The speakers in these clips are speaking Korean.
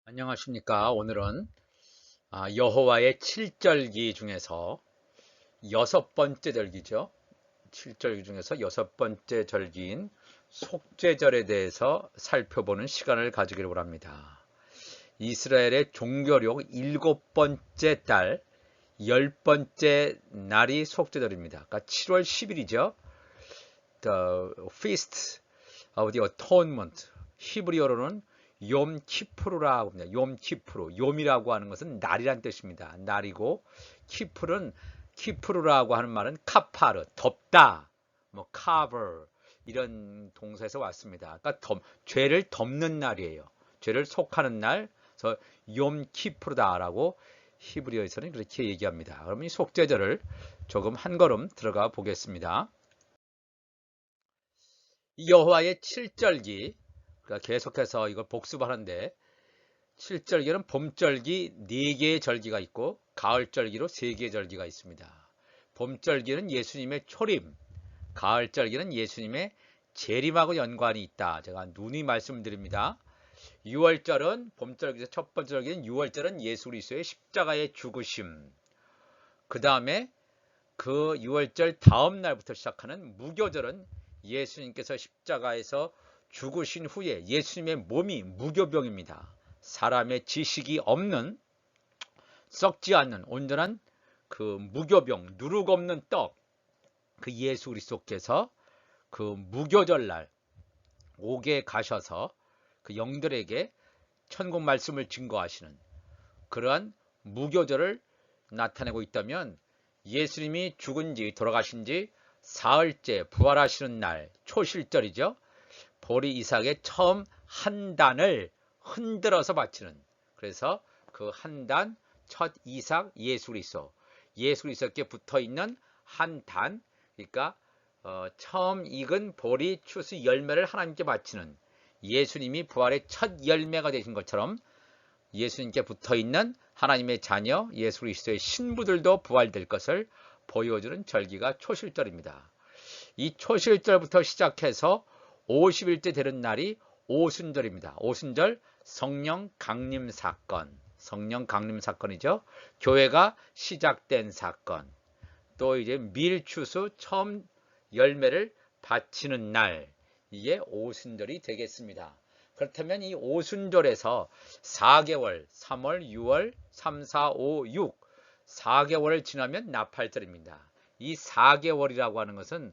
안녕하십니까. 오늘은 여호와의 칠절기 중에서 여섯 번째 절기죠. 칠절기 중에서 여섯 번째 절기인 속죄절에 대해서 살펴보는 시간을 가지기로 합니다. 이스라엘의 종교력 일곱 번째 달, 열 번째 날이 속죄절입니다. 그러니까 7월 10일이죠. The Feast of the Atonement. 히브리어로는 욤 키프루라고 합니다. 욤 키프루. 욤이라고 하는 것은 날이란 뜻입니다. 날이고 키프루라고 하는 말은 카파르, 덮다, 뭐 cover 이런 동사에서 왔습니다. 그러니까 죄를 덮는 날이에요. 죄를 속하는 날. 그래서 욤 키프루다라고 히브리어에서는 그렇게 얘기합니다. 그럼 이 속죄절을 조금 한 걸음 들어가 보겠습니다. 여호와의 칠절기, 그러니까 계속해서 이걸 복습하는데, 칠절기는 봄절기 4개의 절기가 있고 가을절기로 3개의 절기가 있습니다. 봄절기는 예수님의 초림, 가을절기는 예수님의 재림하고 연관이 있다. 제가 누누이 말씀드립니다. 6월절은 봄절기에서 첫 번째 절기는 6월절은 예수 그리스도의 십자가의 죽으심. 그 다음에 그 6월절 다음 날부터 시작하는 무교절은 예수님께서 십자가에서 죽으신 후에 예수님의 몸이 무교병입니다. 사람의 지식이 없는, 썩지 않는 온전한 그 무교병, 누룩 없는 떡, 그 예수 그리스도께서 그 무교절날 옥에 가셔서 그 영들에게 천국 말씀을 증거하시는 그러한 무교절을 나타내고 있다면, 예수님이 죽은 지 돌아가신 지 사흘째 부활하시는 날 초실절이죠. 보리 이삭의 처음 한 단을 흔들어서 바치는, 그래서 그 한 단 첫 이삭 예수 그리스도께 붙어있는 한 단, 그러니까 처음 익은 보리 추수 열매를 하나님께 바치는, 예수님이 부활의 첫 열매가 되신 것처럼 예수님께 붙어있는 하나님의 자녀 예수 그리스도의 신부들도 부활될 것을 보여주는 절기가 초실절입니다. 이 초실절부터 시작해서 50일째 되는 날이 오순절입니다. 오순절 성령 강림 사건, 성령 강림 사건이죠. 교회가 시작된 사건. 또 이제 밀추수 처음 열매를 바치는 날, 이게 오순절이 되겠습니다. 그렇다면 이 오순절에서 4개월, 3월, 6월, 3, 4, 5, 6, 4개월을 지나면 나팔절입니다. 이 4개월이라고 하는 것은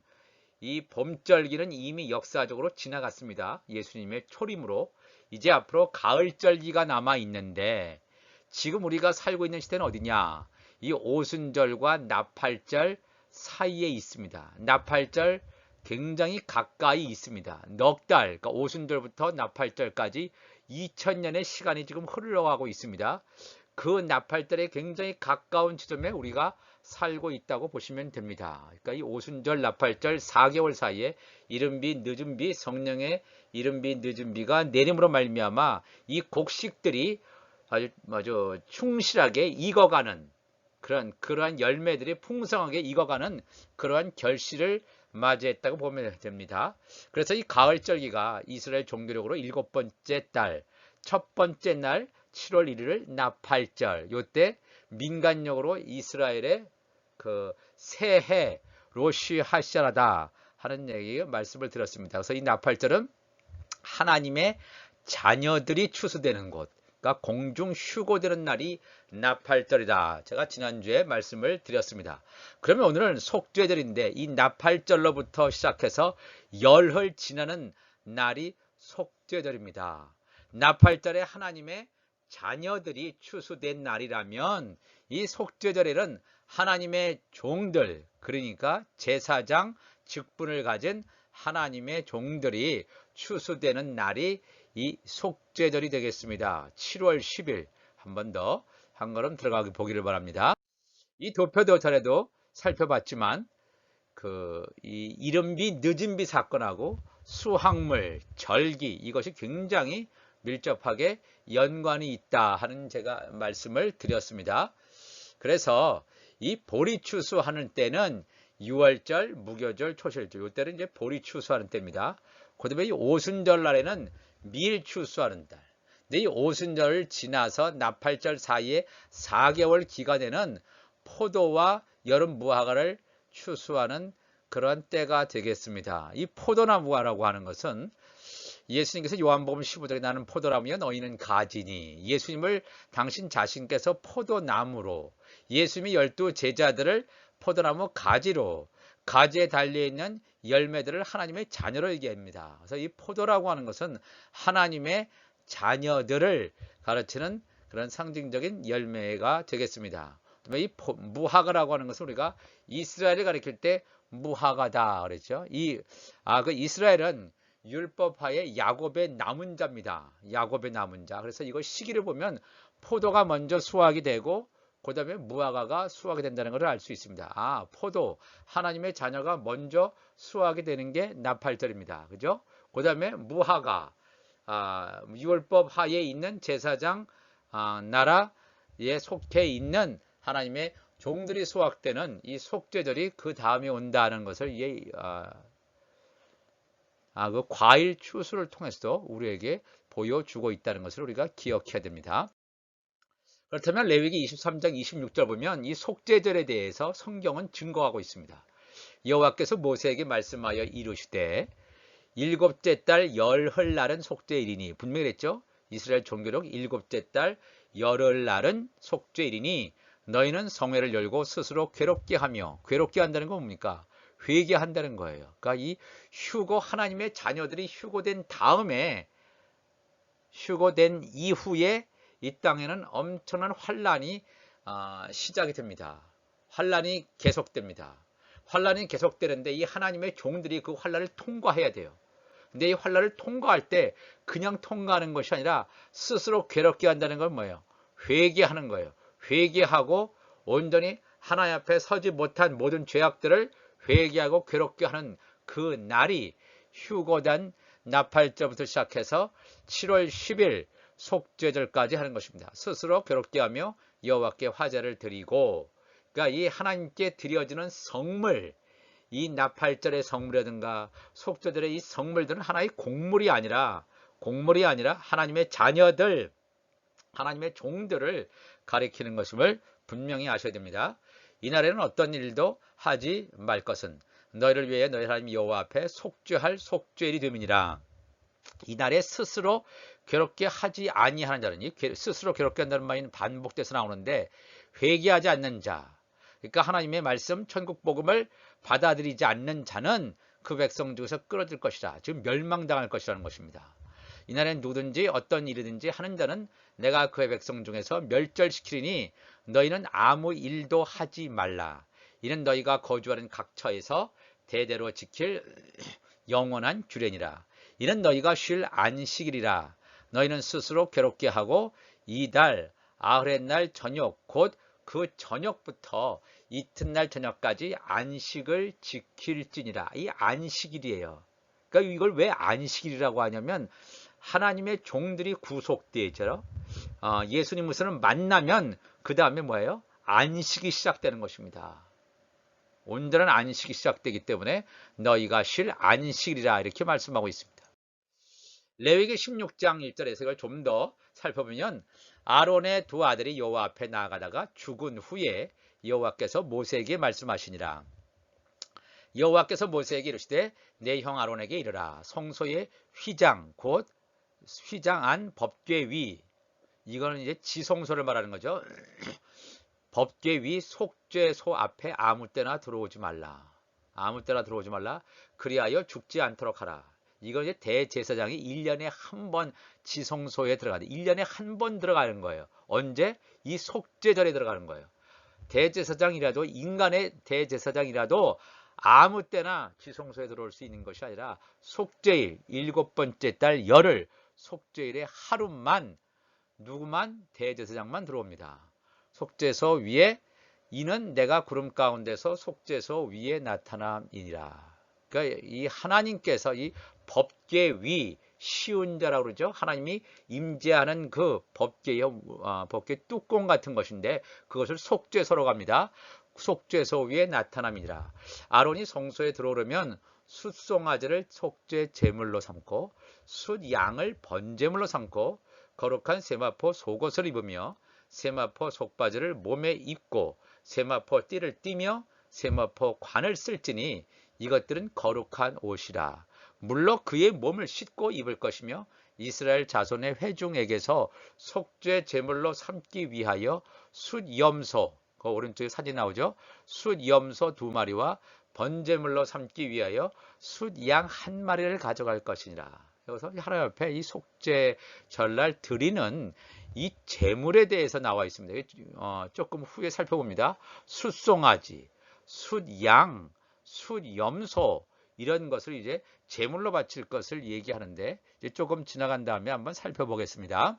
이 봄절기는 이미 역사적으로 지나갔습니다. 예수님의 초림으로. 이제 앞으로 가을절기가 남아 있는데, 지금 우리가 살고 있는 시대는 어디냐? 이 오순절과 나팔절 사이에 있습니다. 나팔절 굉장히 가까이 있습니다. 넉 달, 그러니까 오순절부터 나팔절까지 2000년의 시간이 지금 흘러가고 있습니다. 그 나팔절에 굉장히 가까운 지점에 우리가 살고 있다고 보시면 됩니다. 그러니까 이 오순절 나팔절 4개월 사이에 이른 비 늦은 비, 성령의 이른 비 늦은 비가 내림으로 말미암아 이 곡식들이 아주 충실하게 익어가는, 그러한 열매들이 풍성하게 익어가는 그러한 결실을 맞이했다고 보면 됩니다. 그래서 이 가을절기가 이스라엘 종교력으로 7번째 달, 첫 번째 날 7월 1일을 나팔절, 요때 민간력으로 이스라엘의 그 새해 로시 하샤라다 하는 얘기 말씀을 드렸습니다. 그래서 이 나팔절은 하나님의 자녀들이 추수되는 곳, 그러니까 공중 휴고되는 날이 나팔절이다. 제가 지난주에 말씀을 드렸습니다. 그러면 오늘은 속죄절인데, 이 나팔절로부터 시작해서 열흘 지나는 날이 속죄절입니다. 나팔절에 하나님의 자녀들이 추수된 날이라면, 이 속죄절에는 하나님의 종들, 그러니까 제사장 직분을 가진 하나님의 종들이 추수되는 날이 이 속죄절이 되겠습니다. 7월 10일 한 번 더 한 걸음 들어가기 보기를 바랍니다. 이 도표도 전에도 살펴봤지만 이 이른비 늦은비 사건하고 수확물, 절기, 이것이 굉장히 밀접하게 연관이 있다 하는 제가 말씀을 드렸습니다. 그래서 이 보리 추수하는 때는 6월절, 무교절, 초실절, 이때는 이제 보리 추수하는 때입니다. 그다음에 이 오순절 날에는 밀 추수하는 달. 근데 이 오순절을 지나서 나팔절 사이에 4개월 기간에는 포도와 여름 무화과를 추수하는 그런 때가 되겠습니다. 이 포도나 무화과라고 하는 것은 예수님께서 요한복음 15절에 나는 포도나무여 너희는 가지니, 예수님을 당신 자신께서 포도나무로, 예수님이 12 제자들을 포도나무 가지로, 가지에 달려있는 열매들을 하나님의 자녀로 얘기합니다. 그래서 이 포도라고 하는 것은 하나님의 자녀들을 가르치는 그런 상징적인 열매가 되겠습니다. 이 무화과라고 하는 것은 우리가 이스라엘을 가리킬 때 무화과다 그랬죠. 그 이스라엘은 율법하에 야곱의 남은 자입니다. 야곱의 남은 자. 그래서 이거 시기를 보면 포도가 먼저 수확이 되고 그 다음에 무화과가 수확이 된다는 것을 알 수 있습니다. 포도, 하나님의 자녀가 먼저 수확이 되는 게 나팔절입니다. 그죠? 그 다음에 무화과, 율법 하에 있는 제사장 나라에 속해 있는 하나님의 종들이 수확되는 이 속죄절이 그 다음에 온다는 것을 그 과일 추수를 통해서 우리에게 보여주고 있다는 것을 우리가 기억해야 됩니다. 그렇다면 레위기 23장 26절 보면 이 속죄절에 대해서 성경은 증거하고 있습니다. 여호와께서 모세에게 말씀하여 이르시되 일곱째 달 열흘날은 속죄일이니, 분명히 그랬죠. 이스라엘 종교력 일곱째 달 열흘날은 속죄일이니 너희는 성회를 열고 스스로 괴롭게 하며, 괴롭게 한다는 건 뭡니까? 회개한다는 거예요. 그러니까 이 하나님의 자녀들이 휴거된 다음에, 휴거된 이후에 이 땅에는 엄청난 환란이 시작이 됩니다. 환란이 계속됩니다. 환란이 계속되는데 이 하나님의 종들이 그 환란을 통과해야 돼요. 근데 이 환란을 통과할 때 그냥 통과하는 것이 아니라 스스로 괴롭게 한다는 건 뭐예요? 회개하는 거예요. 회개하고 온전히 하나님 앞에 서지 못한 모든 죄악들을 회개하고 괴롭게 하는 그 날이 휴거단 나팔절부터 시작해서 7월 10일 속죄절까지 하는 것입니다. 스스로 괴롭게 하며 여호와께 화제를 드리고, 그러니까 이 하나님께 드려지는 성물, 이 나팔절의 성물이라든가 속죄절의 이 성물들은 하나의 곡물이 아니라 하나님의 자녀들, 하나님의 종들을 가리키는 것임을 분명히 아셔야 됩니다. 이날에는 어떤 일도 하지 말 것은 너희를 위해 너희 하나님 여호와 앞에 속죄할 속죄일이 됨이니라. 이날에 스스로 괴롭게 하지 아니하는 자는, 스스로 괴롭게 한다는 말이 반복돼서 나오는데, 회개하지 않는 자, 그러니까 하나님의 말씀 천국 복음을 받아들이지 않는 자는 그 백성 중에서 끊어질 것이라, 지금 멸망당할 것이라는 것입니다. 이날엔 누구든지 어떤 일이든지 하는 자는 내가 그의 백성 중에서 멸절시키리니 너희는 아무 일도 하지 말라. 이는 너희가 거주하는 각 처에서 대대로 지킬 영원한 규례니라. 이는 너희가 쉴 안식일이라. 너희는 스스로 괴롭게 하고 이달 아흐렛날 저녁 곧 그 저녁부터 이튿날 저녁까지 안식을 지킬지니라. 이 안식일이에요. 그러니까 이걸 왜 안식일이라고 하냐면 하나님의 종들이 구속되죠. 예수님으로서는 만나면 그 다음에 뭐예요? 안식이 시작되는 것입니다. 온전한 안식이 시작되기 때문에 너희가 쉴 안식일이라 이렇게 말씀하고 있습니다. 레위기 16장 1절에서 이걸 좀 더 살펴보면 아론의 두 아들이 여호와 앞에 나아가다가 죽은 후에 여호와께서 모세에게 말씀하시니라. 여호와께서 모세에게 이르시되 내 형 아론에게 이르라. 성소의 휘장 곧 휘장 안 법궤 위, 이거는 이제 지성소를 말하는 거죠. 법궤 위 속죄소 앞에 아무 때나 들어오지 말라. 아무 때나 들어오지 말라. 그리하여 죽지 않도록 하라. 이건 이제 대제사장이 1년에 한 번 지성소에 들어가는, 1년에 한 번 들어가는 거예요. 언제? 이 속죄절에 들어가는 거예요. 대제사장이라도, 인간의 대제사장이라도 아무 때나 지성소에 들어올 수 있는 것이 아니라 속죄일, 7번째 달 열흘 속죄일에 하루만 누구만? 대제사장만 들어옵니다. 속죄소 위에, 이는 내가 구름 가운데서 속죄소 위에 나타남이니라. 그러니까 이 하나님께서 이 법궤 위, 쉬운 자라고 그러죠. 하나님이 임재하는 그 법궤요, 법궤 뚜껑 같은 것인데 그것을 속죄소로 갑니다. 속죄소 위에 나타남이니라. 아론이 성소에 들어오려면 숫송아지를 속죄 제물로 삼고 숫양을 번제물로 삼고 거룩한 세마포 속옷을 입으며 세마포 속바지를 몸에 입고 세마포 띠를 띠며 세마포 관을 쓸지니 이것들은 거룩한 옷이라. 물로 그의 몸을 씻고 입을 것이며 이스라엘 자손의 회중에게서 속죄 제물로 삼기 위하여 숫염소, 그 오른쪽에 사진 나오죠? 숫염소 2마리와 번제물로 삼기 위하여 숫양 1마리를 가져갈 것이니라. 여기서 하나님 앞에 이 속죄 전날 드리는 이 제물에 대해서 나와 있습니다. 조금 후에 살펴봅니다. 숫송아지, 숫양, 숫염소 이런 것을 이제 제물로 바칠 것을 얘기하는데 이제 조금 지나간 다음에 한번 살펴보겠습니다.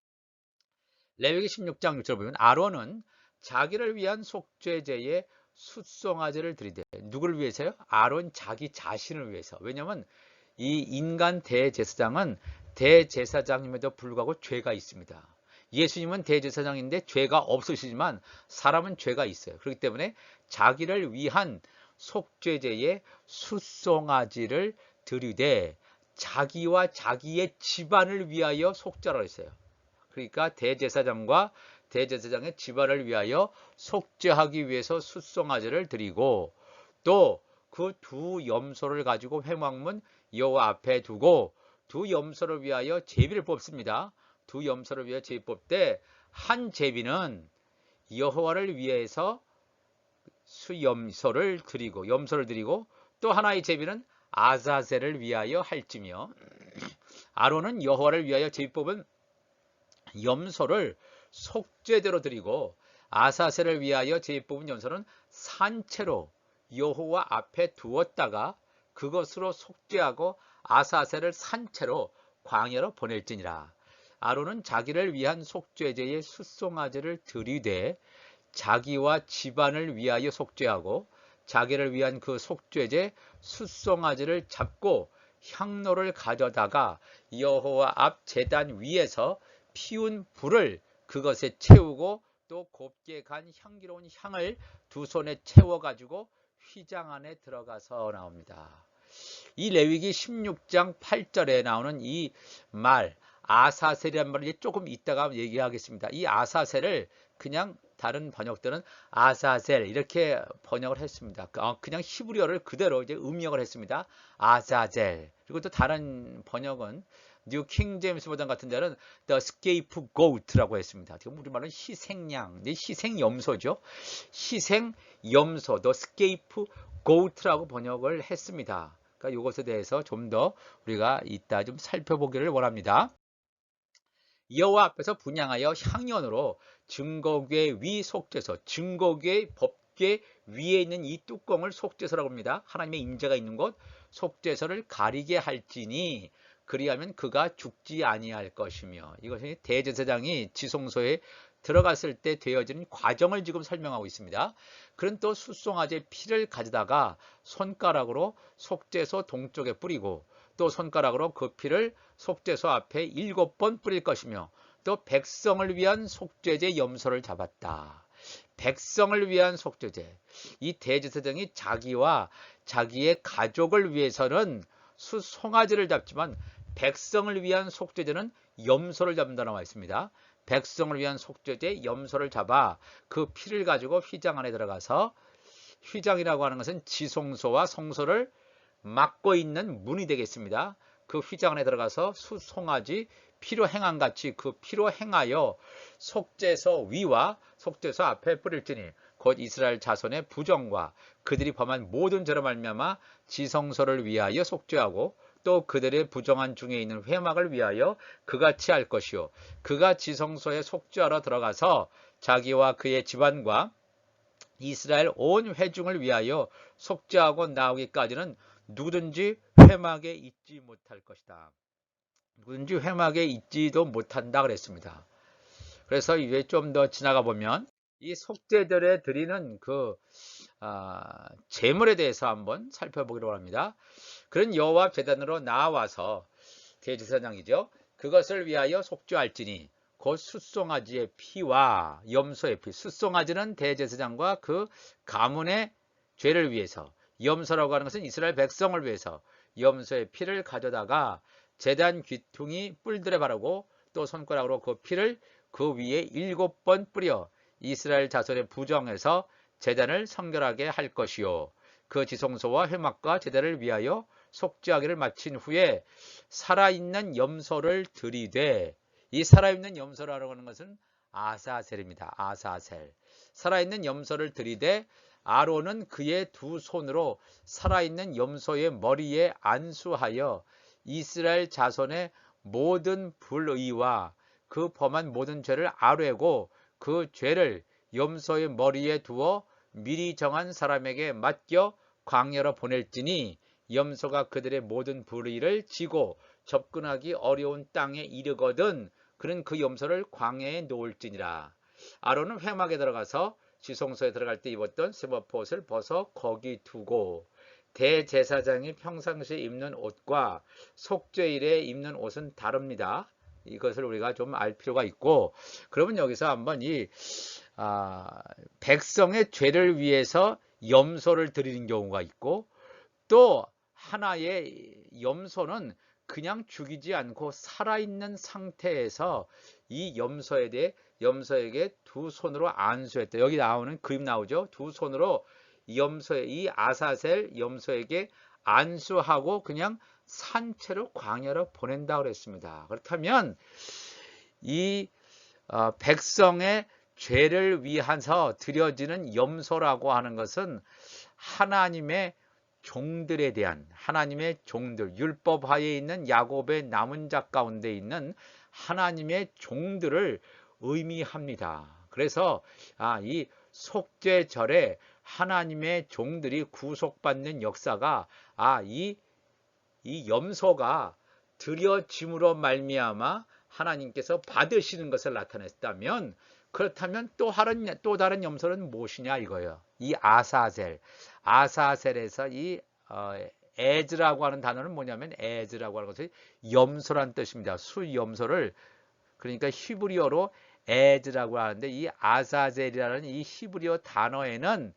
레위기 16장 6절 보면 아론은 자기를 위한 속죄제에 숫송아지를 드리되 누구를 위해서요? 아론 자기 자신을 위해서. 왜냐하면 이 인간 대제사장은 대제사장임에도 불구하고 죄가 있습니다. 예수님은 대제사장인데 죄가 없으시지만 사람은 죄가 있어요. 그렇기 때문에 자기를 위한 속죄제에 숫송아지를 드리되 자기와 자기의 집안을 위하여 속죄하라 했어요. 그러니까 대제사장과 대제사장의 집안을 위하여 속죄하기 위해서 숫송아지를 드리고 또 그 2염소를 가지고 회막문 여호와 앞에 두고 2염소를 위하여 제비를 뽑습니다. 2염소를 위하여 제비 뽑되 한 제비는 여호와를 위해서 수염소를 드리고 염소를 드리고 또 하나의 제비는 아사셀을 위하여 할지며 아론은 여호와를 위하여 제비 뽑은 염소를 속죄대로 드리고 아사셀을 위하여 제비 뽑은 염소는 산채로 여호와 앞에 두었다가 그것으로 속죄하고 아사셀을 산채로 광야로 보낼지니라. 아론은 자기를 위한 속죄제에 숫송아지를 드리되 자기와 집안을 위하여 속죄하고 자기를 위한 그 속죄제 숫송아지를 잡고 향로를 가져다가 여호와 앞 제단 위에서 피운 불을 그것에 채우고 또 곱게 간 향기로운 향을 2손에 채워가지고 휘장 안에 들어가서 나옵니다. 이 레위기 16장 8절에 나오는 이 말 아사셀이란 말을 조금 이따가 얘기하겠습니다. 이 아사셀을 그냥 다른 번역들은 아사셀 이렇게 번역을 했습니다. 그냥 히브리어를 그대로 이제 음역을 했습니다. 아자젤. 그리고 또 다른 번역은 뉴 킹 제임스 버전 같은 데는 the scapegoat라고 했습니다. 지금 우리말은 희생양, 희생염소죠. 희생염소, the scapegoat라고 번역을 했습니다. 그러니까 이것에 대해서 좀 더 우리가 이따 좀 살펴보기를 원합니다. 여호와 앞에서 분향하여 향연으로 증거궤 위 속죄소, 증거궤 법궤 위에 있는 이 뚜껑을 속죄소라고 합니다. 하나님의 임재가 있는 곳 속죄소를 가리게 할지니 그리하면 그가 죽지 아니할 것이며 이것이 대제사장이 지성소에 들어갔을 때 되어지는 과정을 지금 설명하고 있습니다. 그는 또 숫송아지의 피를 가져다가 손가락으로 속죄소 동쪽에 뿌리고 또 손가락으로 그 피를 속죄소 앞에 7번 뿌릴 것이며 또 백성을 위한 속죄제 염소를 잡았다. 백성을 위한 속죄제. 이 대제사장이 자기와 자기의 가족을 위해서는 숫송아지를 잡지만 백성을 위한 속죄제는 염소를 잡는다 나와 있습니다. 백성을 위한 속죄제 염소를 잡아 그 피를 가지고 휘장 안에 들어가서 휘장이라고 하는 것은 지성소와 성소를 막고 있는 문이 되겠습니다. 그 휘장 안에 들어가서 숫송아지 피로 행한 같이 그 피로 행하여 속죄소 위와 속죄소 앞에 뿌릴지니 곧 이스라엘 자손의 부정과 그들이 범한 모든 죄로 말미암아 지성소를 위하여 속죄하고 또 그들의 부정한 중에 있는 회막을 위하여 그같이 할 것이요 그가 지성소에 속죄하러 들어가서 자기와 그의 집안과 이스라엘 온 회중을 위하여 속죄하고 나오기까지는 누구든지 회막에 있지 못할 것이다. 누구든지 회막에 있지도 못한다 그랬습니다. 그래서 이제 좀 더 지나가 보면 이 속죄절에 드리는 그 제물에 대해서 한번 살펴보기로 합니다. 그런 여호와 제단으로 나와서 대제사장이죠. 그것을 위하여 속죄할지니 곧 숫송아지의 피와 염소의 피. 숫송아지는 대제사장과 그 가문의 죄를 위해서, 염소라고 하는 것은 이스라엘 백성을 위해서 염소의 피를 가져다가 제단 귀퉁이 뿔들에 바르고 또 손가락으로 그 피를 그 위에 7번 뿌려 이스라엘 자손의 부정에서 제단을 성결하게 할 것이요. 그 지성소와 회막과 제단을 위하여 속죄하기를 마친 후에 살아있는 염소를 들이되, 이 살아있는 염소라고 하는 것은 아사셀입니다. 아사셀. 살아있는 염소를 들이되 아론은 그의 두 손으로 살아있는 염소의 머리에 안수하여 이스라엘 자손의 모든 불의와 그 범한 모든 죄를 아뢰고 그 죄를 염소의 머리에 두어 미리 정한 사람에게 맡겨 광야로 보낼지니 염소가 그들의 모든 불의를 지고 접근하기 어려운 땅에 이르거든 그는 그 염소를 광야에 놓을지니라. 아론은 회막에 들어가서 지성소에 들어갈 때 입었던 세마포 옷을 벗어 거기 두고, 대제사장이 평상시에 입는 옷과 속죄일에 입는 옷은 다릅니다. 이것을 우리가 좀 알 필요가 있고, 그러면 여기서 한번 이 백성의 죄를 위해서 염소를 드리는 경우가 있고, 또 하나의 염소는 그냥 죽이지 않고 살아있는 상태에서 이 염소에게 두 손으로 안수했다. 여기 나오는 그림 나오죠. 두 손으로 이 아사셀 염소에게 안수하고 그냥 산채로 광야로 보낸다 그랬습니다. 그렇다면 이 백성의 죄를 위해서 드려지는 염소라고 하는 것은 하나님의 종들에 대한, 하나님의 종들, 율법하에 있는 야곱의 남은 자 가운데 있는 하나님의 종들을 의미합니다. 그래서 이 속죄절에 하나님의 종들이 구속받는 역사가 이 염소가 드려짐으로 말미암아 하나님께서 받으시는 것을 나타냈다면, 그렇다면 또 다른 염소는 무엇이냐 이거예요. 이 아사셀에서 이 에즈라고 하는 단어는 뭐냐면, 에즈라고 하는 것이 염소란 뜻입니다. 수염소를, 그러니까 히브리어로 에즈라고 하는데, 이 아사셀이라는 이 히브리어 단어에는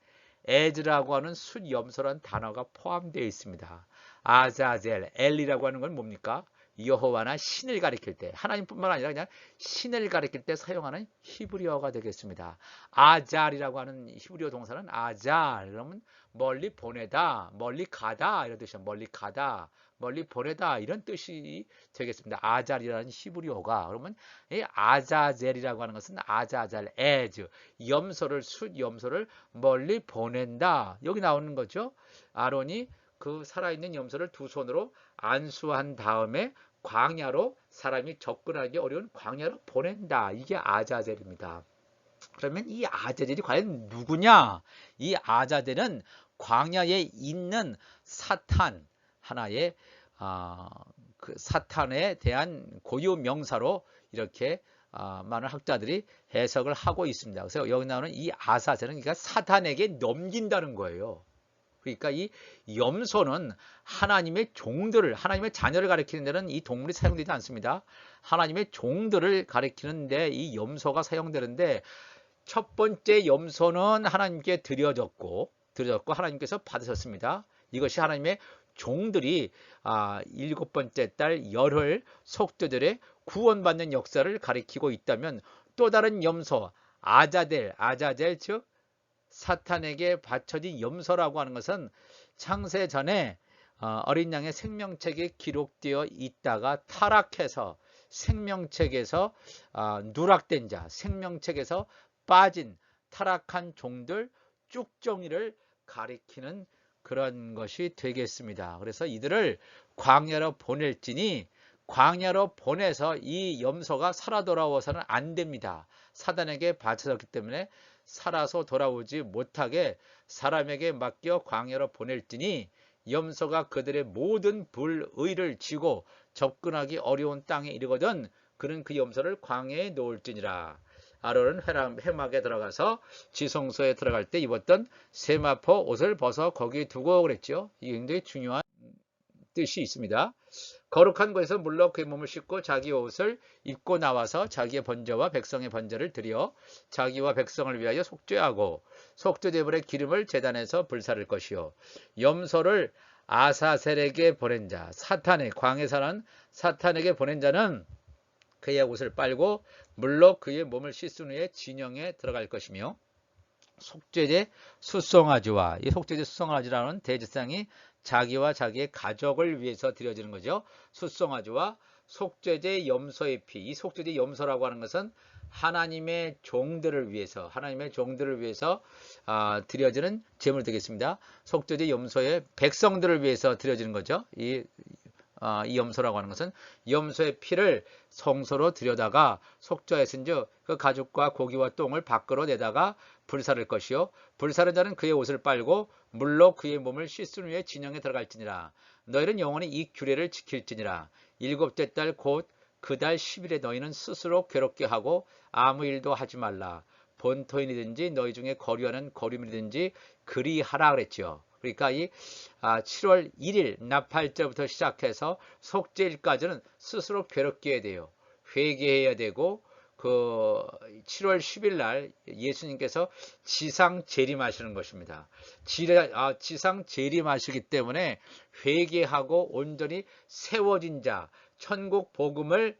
에즈라고 하는 숫염소란 단어가 포함되어 있습니다. 아자젤, 엘리라고 하는 건 뭡니까? 여호와나 신을 가리킬 때, 하나님뿐만 아니라 그냥 신을 가리킬 때 사용하는 히브리어가 되겠습니다. 아잘이라고 하는 히브리어 동사는 아잘, 그러면 멀리 보내다, 멀리 가다 이런 뜻이에요. 멀리 가다, 멀리 보내다 이런 뜻이 되겠습니다. 아잘이라는 히브리어가. 그러면 이 아자젤이라고 하는 것은 아자잘, 에즈, 숫염소를 멀리 보낸다. 여기 나오는 거죠. 아론이 그 살아있는 염소를 두 손으로 안수한 다음에 광야로, 사람이 접근하기 어려운 광야로 보낸다. 이게 아자젤입니다. 그러면 이 아자젤이 과연 누구냐? 이 아자젤은 광야에 있는 사탄, 하나의 그 사탄에 대한 고유 명사로 이렇게 많은 학자들이 해석을 하고 있습니다. 그래서 여기 나오는 이 아사젤은 그러니까 사탄에게 넘긴다는 거예요. 그러니까 이 염소는 하나님의 종들을, 하나님의 자녀를 가리키는 데는 이 동물이 사용되지 않습니다. 하나님의 종들을 가리키는 데 이 염소가 사용되는데, 첫 번째 염소는 하나님께 드려졌고 하나님께서 받으셨습니다. 이것이 하나님의 종들이 7번째 달 열흘 속죄절에 구원받는 역사를 가리키고 있다면, 또 다른 염소 아자젤 즉 사탄에게 바쳐진 염소라고 하는 것은 창세 전에 어린 양의 생명책에 기록되어 있다가 타락해서 생명책에서 누락된 자, 생명책에서 빠진 타락한 종들 쭉정이를 가리키는 그런 것이 되겠습니다. 그래서 이들을 광야로 보낼지니, 광야로 보내서 이 염소가 살아 돌아와서는 안 됩니다. 사단에게 바쳐졌기 때문에 살아서 돌아오지 못하게 사람에게 맡겨 광야로 보낼지니, 염소가 그들의 모든 불의를 지고 접근하기 어려운 땅에 이르거든 그는 그 염소를 광야에 놓을지니라. 아론은 회막에 들어가서 지성소에 들어갈 때 입었던 세마포 옷을 벗어 거기에 두고 그랬죠. 이게 굉장히 중요한 뜻이 있습니다. 거룩한 곳에서 물러 그의 몸을 씻고 자기 옷을 입고 나와서 자기의 번제와 백성의 번제를 드려 자기와 백성을 위하여 속죄하고, 속죄제물의 기름을 제단에서 불사를 것이요, 염소를 아사셀에게 보낸 자, 광야에 사는 사탄에게 보낸 자는 그의 옷을 빨고 물로 그의 몸을 씻은 후에 진영에 들어갈 것이며 속죄제 수송아지와 이 속죄제 수송아지라는 대제사장이 자기와 자기의 가족을 위해서 드려지는 거죠. 수송아지와 속죄제 염소의 피. 이 속죄제 염소라고 하는 것은 하나님의 종들을 위해서 드려지는 제물이 되겠습니다. 속죄제 염소의 백성들을 위해서 드려지는 거죠. 이 염소라고 하는 것은 염소의 피를 성소로 들여다가 속죄하였은즉 그 가죽과 고기와 똥을 밖으로 내다가 불사를 것이요 불사른 자는 그의 옷을 빨고 물로 그의 몸을 씻은 후에 진영에 들어갈지니라. 너희는 영원히 이 규례를 지킬지니라. 일곱째 달 곧 그 달 10일에 너희는 스스로 괴롭게 하고 아무 일도 하지 말라. 본토인이든지 너희 중에 거류하는 거류민이든지 그리하라 그랬죠. 그러니까 이 7월 1일 나팔절부터 시작해서 속죄일까지는 스스로 괴롭게 해야 돼요. 회개해야 되고 그 7월 10일 날 예수님께서 지상 재림하시는 것입니다. 지상 재림하시기 때문에 회개하고 온전히 세워진 자, 천국 복음을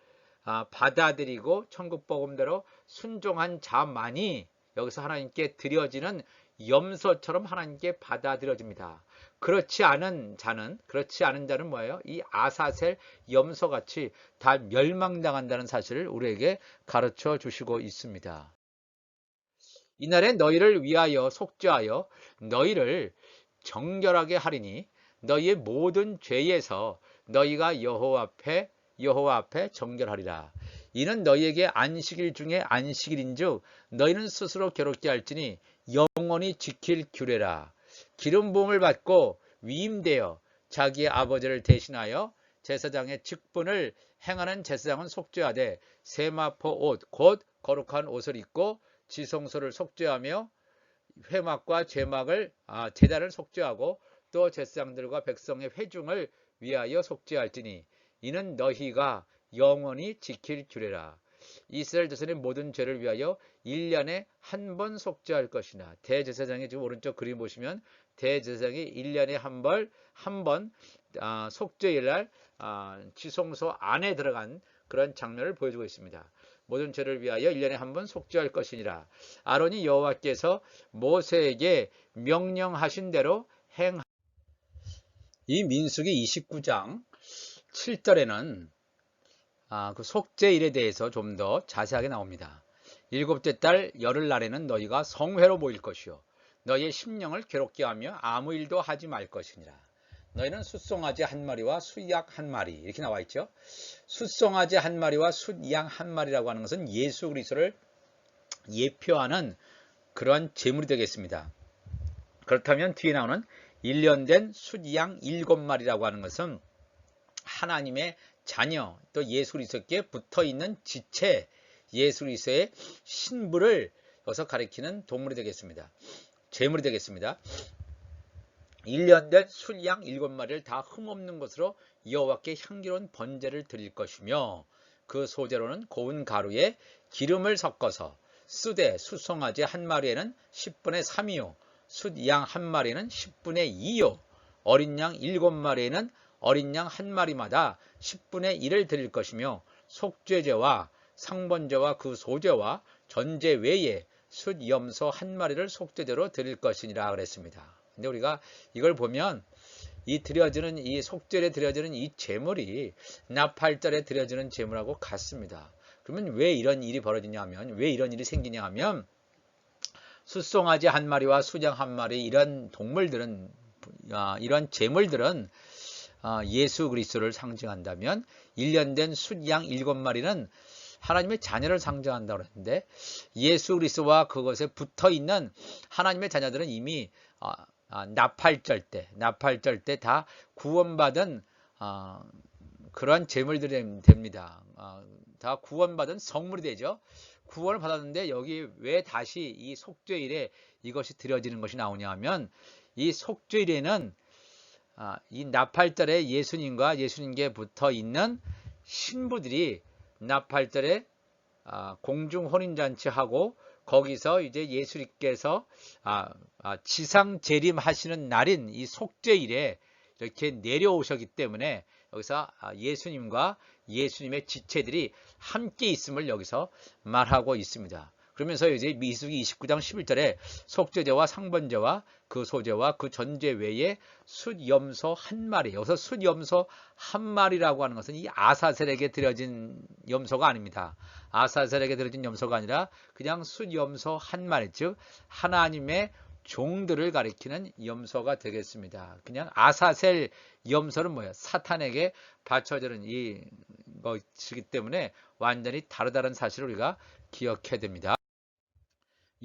받아들이고 천국 복음대로 순종한 자만이 여기서 하나님께 드려지는 염소처럼 하나님께 받아들여집니다. 그렇지 않은 자는 뭐예요? 이 아사셀 염소같이 다 멸망당한다는 사실을 우리에게 가르쳐 주시고 있습니다. 이날에 너희를 위하여 속죄하여 너희를 정결하게 하리니 너희의 모든 죄에서 너희가 여호와 앞에 정결하리라. 이는 너희에게 안식일 중에 안식일인즉 너희는 스스로 괴롭게 할지니 영원히 지킬 규례라. 기름 부음을 받고 위임되어 자기의 아버지를 대신하여 제사장의 직분을 행하는 제사장은 속죄하되 세마포 옷 곧 거룩한 옷을 입고 지성소를 속죄하며 회막과 제단을 속죄하고 또 제사장들과 백성의 회중을 위하여 속죄할지니 이는 너희가 영원히 지킬 규례라. 이스라엘 자손의 모든 죄를 위하여 1년에 한 번 속죄할 것이나 대제사장이 지금 오른쪽 그림 보시면 대제사장이 1년에 한 번 속죄일날 지성소 안에 들어간 그런 장면을 보여주고 있습니다. 모든 죄를 위하여 1년에 한 번 속죄할 것이니라. 아론이 여호와께서 모세에게 명령하신 대로 이 민수기 29장 7절에는 그 속죄일에 대해서 좀 더 자세하게 나옵니다. 일곱째 달 열흘날에는 너희가 성회로 모일 것이요 너희의 심령을 괴롭게 하며 아무 일도 하지 말 것이니라. 너희는 숫송아지 한 마리와 숫약 한 마리 이렇게 나와 있죠. 숫송아지 한 마리와 숫양 한 마리라고 하는 것은 예수 그리스도를 예표하는 그러한 제물이 되겠습니다. 그렇다면 뒤에 나오는 1년 된 숫양 7마리라고 하는 것은 하나님의 자녀 또 예수 그리스도께 붙어있는 지체 예수 그리스도의 신부를 여기서 가리키는 동물이 되겠습니다. 제물이 되겠습니다. 1년 된 숫양 7마리를 다 흠없는 것으로 여호와께 향기로운 번제를 드릴 것이며 그 소재로는 고운 가루에 기름을 섞어서 쓰되 숫송아지 한 마리에는 10분의 3이요 숫양 한 마리는 10분의 2요 어린 양 7마리에는 어린 양 한 마리마다 10분의 1을 드릴 것이며 속죄제와 상번제와 그 소제와 전제 외에 숫염소 한 마리를 속죄제로 드릴 것이니라 그랬습니다. 근데 우리가 이걸 보면 이 속죄에 드려지는 이 제물이 나팔절에 드려지는 제물하고 같습니다. 그러면 왜 이런 일이 벌어지냐 하면 왜 이런 일이 생기냐 하면 숫송아지 한 마리와 숫양 한 마리 이런 동물들은 이런 제물들은 예수 그리스도를 상징한다면 1년 된 숫양 7마리는 하나님의 자녀를 상징한다고 그랬는데 예수 그리스도와 그것에 붙어있는 하나님의 자녀들은 이미 나팔절 때 다 구원받은 그런 제물들이 됩니다. 다 구원받은 성물이 되죠. 구원을 받았는데 여기 왜 다시 이 속죄일에 이것이 드려지는 것이 나오냐 하면 이 속죄일에는 이 나팔절에 예수님과 예수님께 붙어 있는 신부들이 나팔절에 공중 혼인잔치하고 거기서 이제 예수님께서 지상 재림하시는 날인 이 속죄일에 이렇게 내려오셨기 때문에 여기서 예수님과 예수님의 지체들이 함께 있음을 여기서 말하고 있습니다. 그러면서 이제 민수기 29장 11절에 속죄제와 상번제와 그 소제와 그 전제 외에 숫염소 한 마리, 여기서 숫염소 한 마리라고 하는 것은 이 아사셀에게 드려진 염소가 아닙니다. 아사셀에게 드려진 염소가 아니라 그냥 숫염소 한 마리, 즉 하나님의 종들을 가리키는 염소가 되겠습니다. 그냥 아사셀 염소는 뭐예요? 사탄에게 바쳐지는 이 것이기 때문에 완전히 다르다는 사실을 우리가 기억해야 됩니다.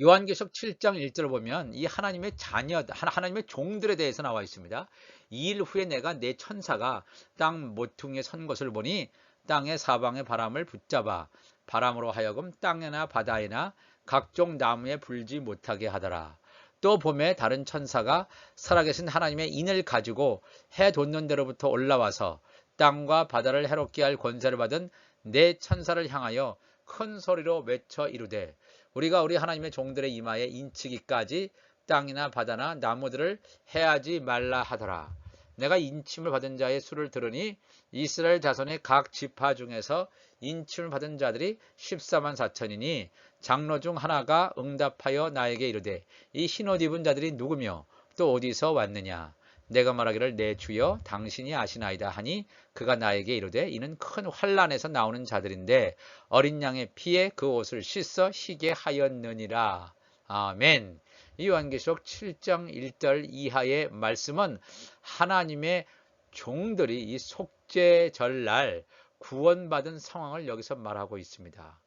요한계시록 7장 1절을 보면 이 하나님의 자녀, 하나님의 종들에 대해서 나와 있습니다. 2일 후에 내가 내 천사가 땅 모퉁이에 선 것을 보니 땅의 사방의 바람을 붙잡아 바람으로 하여금 땅에나 바다에나 각종 나무에 불지 못하게 하더라. 또 봄에 다른 천사가 살아계신 하나님의 인을 가지고 해 돋는 데로부터 올라와서 땅과 바다를 해롭게 할 권세를 받은 내 천사를 향하여 큰 소리로 외쳐 이르되 우리가 우리 하나님의 종들의 이마에 인치기까지 땅이나 바다나 나무들을 해하지 말라 하더라. 내가 인침을 받은 자의 수를 들으니 이스라엘 자손의 각 지파 중에서 인침을 받은 자들이 14만 4천이니 장로 중 하나가 응답하여 나에게 이르되 이 흰옷 입은 자들이 누구며 또 어디서 왔느냐. 내가 말하기를 내 주여 당신이 아시나이다 하니 그가 나에게 이르되 이는 큰 환난에서 나오는 자들인데 어린 양의 피에 그 옷을 씻어 희게 하였느니라. 아멘. 이 요한계시록 7장 1절 이하의 말씀은 하나님의 종들이 이 속죄절날 구원받은 상황을 여기서 말하고 있습니다.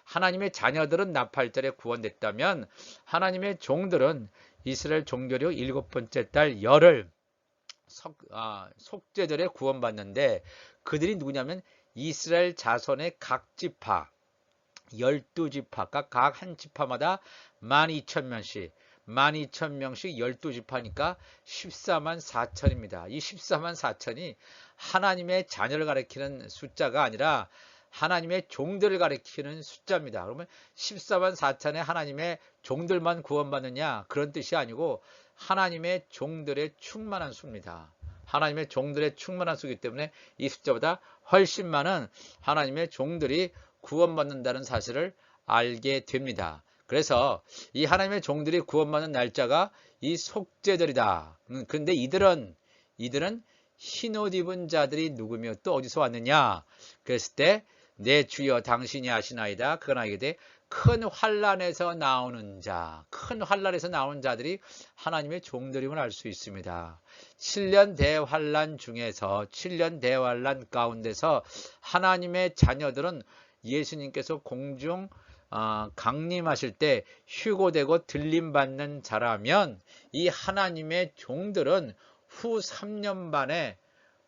하나님의 자녀들은 나팔절에 구원됐다면 하나님의 종들은 이스라엘 종교력 7번째 달 열흘 속죄절에 구원받는데 그들이 누구냐면 이스라엘 자손의 각 지파 12지파가 각 한 지파마다 12,000명씩 12,000명씩 12지파니까 14만 4천입니다. 이 14만 4천이 하나님의 자녀를 가리키는 숫자가 아니라 하나님의 종들을 가리키는 숫자입니다. 그러면 14만 4천의 하나님의 종들만 구원받느냐 그런 뜻이 아니고 하나님의 종들의 충만한 수입니다. 하나님의 종들의 충만한 수이기 때문에 이 숫자보다 훨씬 많은 하나님의 종들이 구원받는다는 사실을 알게 됩니다. 그래서 이 하나님의 종들이 구원받는 날짜가 이 속죄절이다. 그런데 이들은 흰옷 입은 자들이 누구며 또 어디서 왔느냐? 그랬을 때 내 주여 당신이 아시나이다. 그가 나에게 돼 큰 환난에서 나오는 자, 큰 환난에서 나오는 자들이 하나님의 종들임을 알 수 있습니다. 7년 대환난 중에서 7년 대환난 가운데서 하나님의 자녀들은 예수님께서 공중 강림하실 때 휴고되고 들림받는 자라면 이 하나님의 종들은 후 3년 반에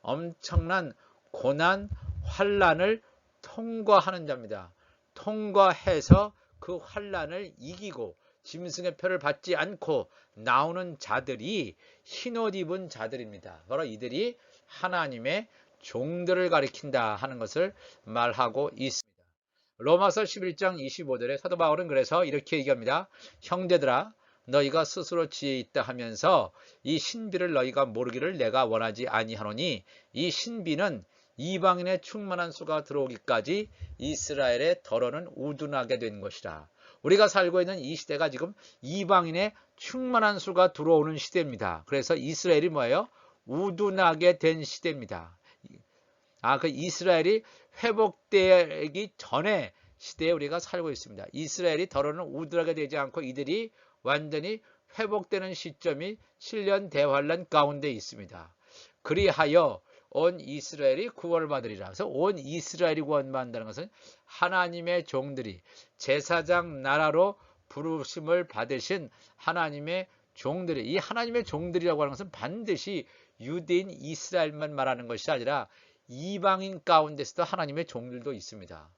엄청난 고난, 환난을 통과하는 자입니다. 통과해서 그 환난을 이기고 짐승의 표를 받지 않고 나오는 자들이 흰옷 입은 자들입니다. 바로 이들이 하나님의 종들을 가리킨다 하는 것을 말하고 있습니다. 로마서 11장 25절에 사도 바울은 그래서 이렇게 얘기합니다. 형제들아 너희가 스스로 지혜 있다 하면서 이 신비를 너희가 모르기를 내가 원하지 아니하노니 이 신비는 이방인의 충만한 수가 들어오기까지 이스라엘의 덜어는 우둔하게 된 것이라. 우리가 살고 있는 이 시대가 지금 이방인의 충만한 수가 들어오는 시대입니다. 그래서 이스라엘이 뭐예요? 우둔하게 된 시대입니다. 그 이스라엘이 회복되기 전에 시대에 우리가 살고 있습니다. 이스라엘이 덜어는 우둔하게 되지 않고 이들이 완전히 회복되는 시점이 7년 대환난 가운데 있습니다. 그리하여 온 이스라엘이 구원을 받으리라. 그래서 온 이스라엘이 구원받는다는 것은 하나님의 종들이 제사장 나라로 부르심을 받으신 하나님의 종들이, 이 하나님의 종들이라고 하는 것은 반드시 유대인 이스라엘만 말하는 것이 아니라 이방인 가운데서도 하나님의 종들도 있습니다.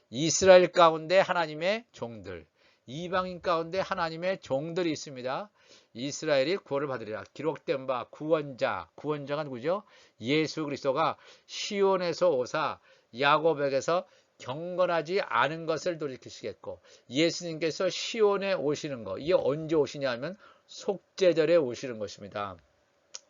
이스라엘 가운데 하나님의 종들, 이방인 가운데 하나님의 종들이 있습니다. 이스라엘이 구원을 받으리라. 기록된 바 구원자가 누구죠? 예수 그리스도가 시온에서 오사 야곱에게서 경건하지 않은 것을 돌이키시겠고 예수님께서 시온에 오시는 것, 이게 언제 오시냐 하면 속죄절에 오시는 것입니다.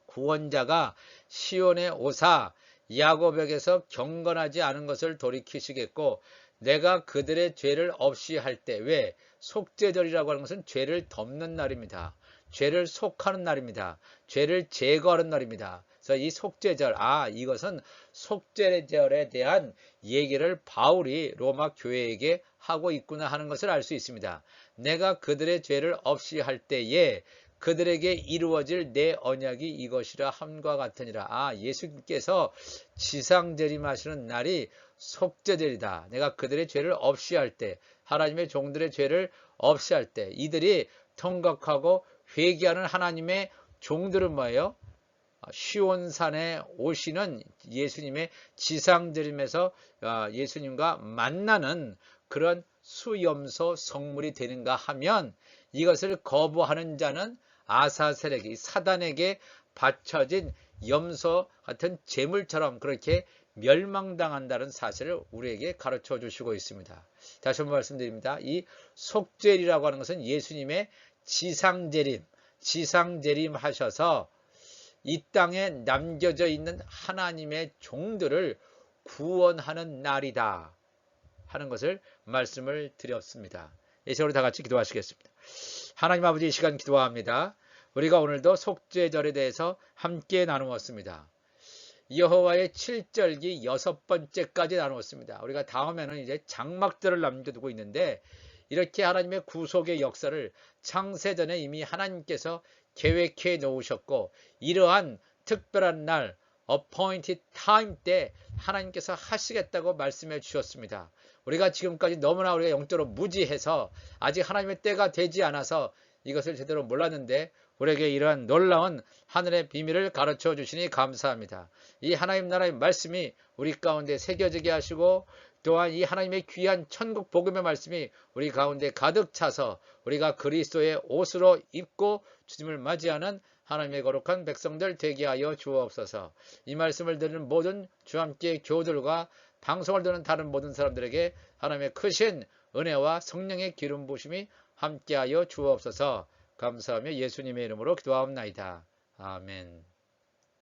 구원자가 시온에 오사 야곱에게서 경건하지 않은 것을 돌이키시겠고 내가 그들의 죄를 없이 할 때 왜 속죄절이라고 하는 것은 죄를 덮는 날입니다. 죄를 속하는 날입니다. 죄를 제거하는 날입니다. 그래서 이 속죄절, 이것은 속죄절에 대한 얘기를 바울이 로마 교회에게 하고 있구나 하는 것을 알 수 있습니다. 내가 그들의 죄를 없이 할 때에 그들에게 이루어질 내 언약이 이것이라 함과 같으니라. 예수님께서 지상재림하시는 날이 속죄절이다. 내가 그들의 죄를 없이 할 때, 하나님의 종들의 죄를 없이 할 때, 이들이 통각하고 회개하는 하나님의 종들은 뭐예요? 시온산에 오시는 예수님의 지상재림에서 예수님과 만나는 그런 수염소 성물이 되는가 하면 이것을 거부하는 자는 아사셀에게, 사단에게 바쳐진 염소 같은 재물처럼 그렇게 멸망당한다는 사실을 우리에게 가르쳐 주시고 있습니다. 다시 한번 말씀드립니다. 이 속죄일이라고 하는 것은 예수님의 지상재림 하셔서 이 땅에 남겨져 있는 하나님의 종들을 구원하는 날이다 하는 것을 말씀을 드렸습니다. 이 시간으로 다 같이 기도하시겠습니다. 하나님 아버지, 이 시간 기도합니다. 우리가 오늘도 속죄절에 대해서 함께 나누었습니다. 여호와의 7절기 6번째까지 나누었습니다. 우리가 다음에는 이제 장막들을 남겨두고 있는데 이렇게 하나님의 구속의 역사를 창세전에 이미 하나님께서 계획해 놓으셨고 이러한 특별한 날 appointed time 때 하나님께서 하시겠다고 말씀해 주셨습니다. 우리가 지금까지 너무나 우리가 영적으로 무지해서 아직 하나님의 때가 되지 않아서 이것을 제대로 몰랐는데 우리에게 이러한 놀라운 하늘의 비밀을 가르쳐 주시니 감사합니다. 이 하나님 나라의 말씀이 우리 가운데 새겨지게 하시고 또한 이 하나님의 귀한 천국 복음의 말씀이 우리 가운데 가득 차서 우리가 그리스도의 옷으로 입고 주님을 맞이하는 하나님의 거룩한 백성들 되게 하여 주옵소서. 이 말씀을 듣는 모든 주와 함께 교우들과 방송을 듣는 다른 모든 사람들에게 하나님의 크신 은혜와 성령의 기름 부으심이 함께하여 주옵소서. 감사하며 예수님의 이름으로 기도하옵나이다. 아멘.